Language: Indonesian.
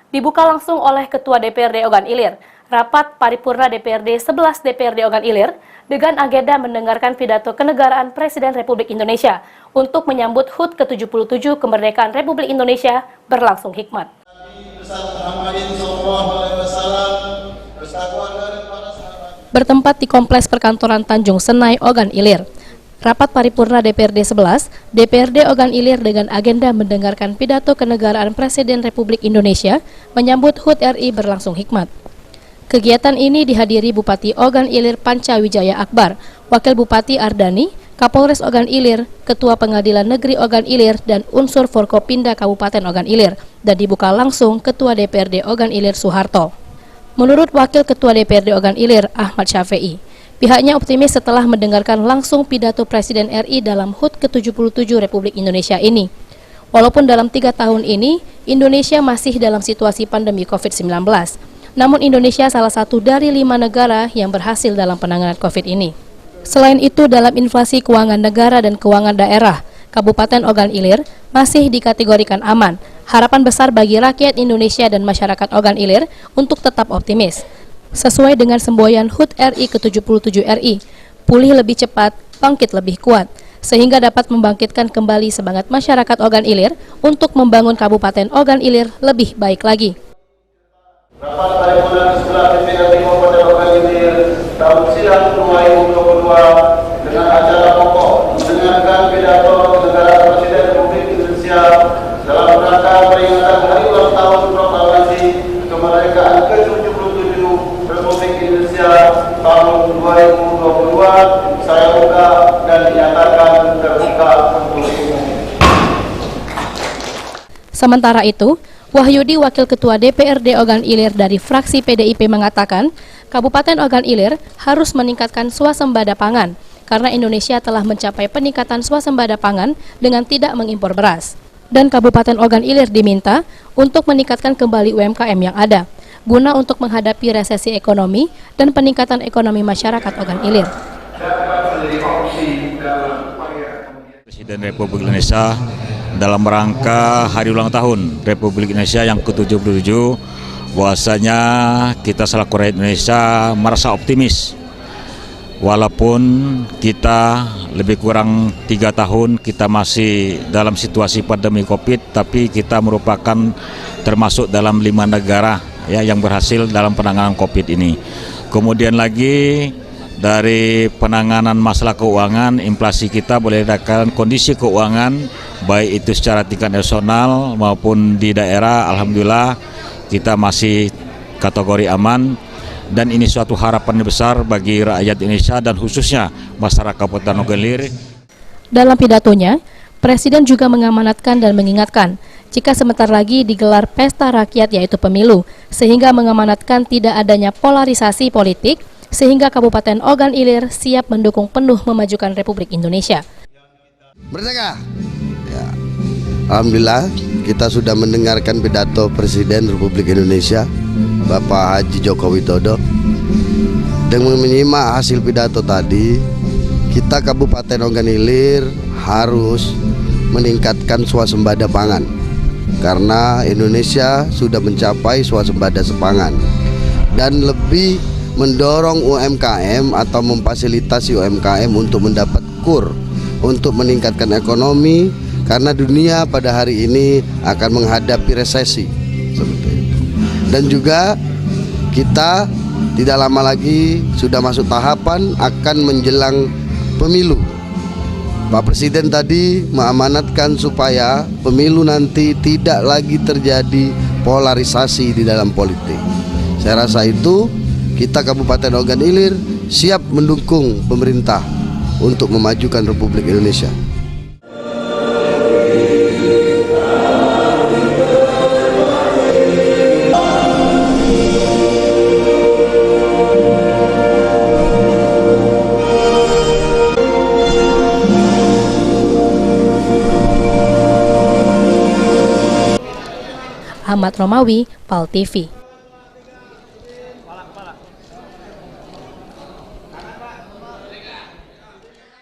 Dibuka langsung oleh Ketua DPRD Ogan Ilir, rapat paripurna DPRD 11 DPRD Ogan Ilir dengan agenda mendengarkan pidato kenegaraan Presiden Republik Indonesia untuk menyambut HUT ke-77 kemerdekaan Republik Indonesia berlangsung hikmat. Bertempat di Kompleks Perkantoran Tanjung Senai, Ogan Ilir, rapat paripurna DPRD 11, DPRD Ogan Ilir dengan agenda mendengarkan pidato kenegaraan Presiden Republik Indonesia menyambut HUT RI berlangsung hikmat. Kegiatan ini dihadiri Bupati Ogan Ilir Pancawijaya Akbar, Wakil Bupati Ardani, Kapolres Ogan Ilir, Ketua Pengadilan Negeri Ogan Ilir, dan unsur Forkopimda Kabupaten Ogan Ilir, dan dibuka langsung Ketua DPRD Ogan Ilir Soeharto. Menurut Wakil Ketua DPRD Ogan Ilir, Ahmad Syafi'i, pihaknya optimis setelah mendengarkan langsung pidato Presiden RI dalam HUT ke-77 Republik Indonesia ini. Walaupun dalam 3 tahun ini, Indonesia masih dalam situasi pandemi COVID-19. Namun Indonesia salah satu dari 5 negara yang berhasil dalam penanganan COVID ini. Selain itu, dalam inflasi keuangan negara dan keuangan daerah, Kabupaten Ogan Ilir masih dikategorikan aman. Harapan besar bagi rakyat Indonesia dan masyarakat Ogan Ilir untuk tetap optimis. Sesuai dengan semboyan HUT RI ke-77 RI, pulih lebih cepat, bangkit lebih kuat, sehingga dapat membangkitkan kembali semangat masyarakat Ogan Ilir untuk membangun Kabupaten Ogan Ilir lebih baik lagi. Rapat paripurna ke-11 DPRD Kabupaten Ogan Ilir tahun sidang 2022 dengan acara pokok mendengarkan pidato kenegaraan Presiden Republik Indonesia dalam rangka peringatan Hari Ulang Tahun Proklamasi Kemerdekaan ke-77 Republik Indonesia tahun 2022, saya buka dan dinyatakan terbuka untuk umum. Sementara itu, Wahyudi, Wakil Ketua DPRD Ogan Ilir dari fraksi PDIP mengatakan, Kabupaten Ogan Ilir harus meningkatkan swasembada pangan karena Indonesia telah mencapai peningkatan swasembada pangan dengan tidak mengimpor beras. Dan Kabupaten Ogan Ilir diminta untuk meningkatkan kembali UMKM yang ada, guna untuk menghadapi resesi ekonomi dan peningkatan ekonomi masyarakat Ogan Ilir. Presiden Republik Indonesia dalam rangka Hari Ulang Tahun Republik Indonesia yang ke-77, bahwasanya kita selaku rakyat Indonesia merasa optimis. Walaupun kita lebih kurang 3 tahun kita masih dalam situasi pandemi COVID, tapi kita merupakan termasuk dalam 5 negara ya yang berhasil dalam penanganan COVID ini. Kemudian lagi dari penanganan masalah keuangan, inflasi kita boleh dikatakan kondisi keuangan baik itu secara tingkat nasional maupun di daerah, alhamdulillah kita masih kategori aman. Dan ini suatu harapan besar bagi rakyat Indonesia dan khususnya masyarakat Kabupaten Ogan Ilir. Dalam pidatonya, Presiden juga mengamanatkan dan mengingatkan jika sebentar lagi digelar pesta rakyat yaitu pemilu, sehingga mengamanatkan tidak adanya polarisasi politik, sehingga Kabupaten Ogan Ilir siap mendukung penuh memajukan Republik Indonesia. Merdeka! Ya. Alhamdulillah kita sudah mendengarkan pidato Presiden Republik Indonesia Bapak Haji Joko Widodo. Dengan menyimak hasil pidato tadi, kita Kabupaten Ogan Ilir harus meningkatkan swasembada pangan karena Indonesia sudah mencapai swasembada pangan dan lebih mendorong UMKM atau memfasilitasi UMKM untuk mendapat KUR untuk meningkatkan ekonomi karena dunia pada hari ini akan menghadapi resesi seperti itu. Dan juga kita tidak lama lagi sudah masuk tahapan akan menjelang pemilu. Pak Presiden tadi mengamanatkan supaya pemilu nanti tidak lagi terjadi polarisasi di dalam politik. Saya rasa itu kita Kabupaten Ogan Ilir siap mendukung pemerintah untuk memajukan Republik Indonesia. Ahmad Romawi, PAL TV.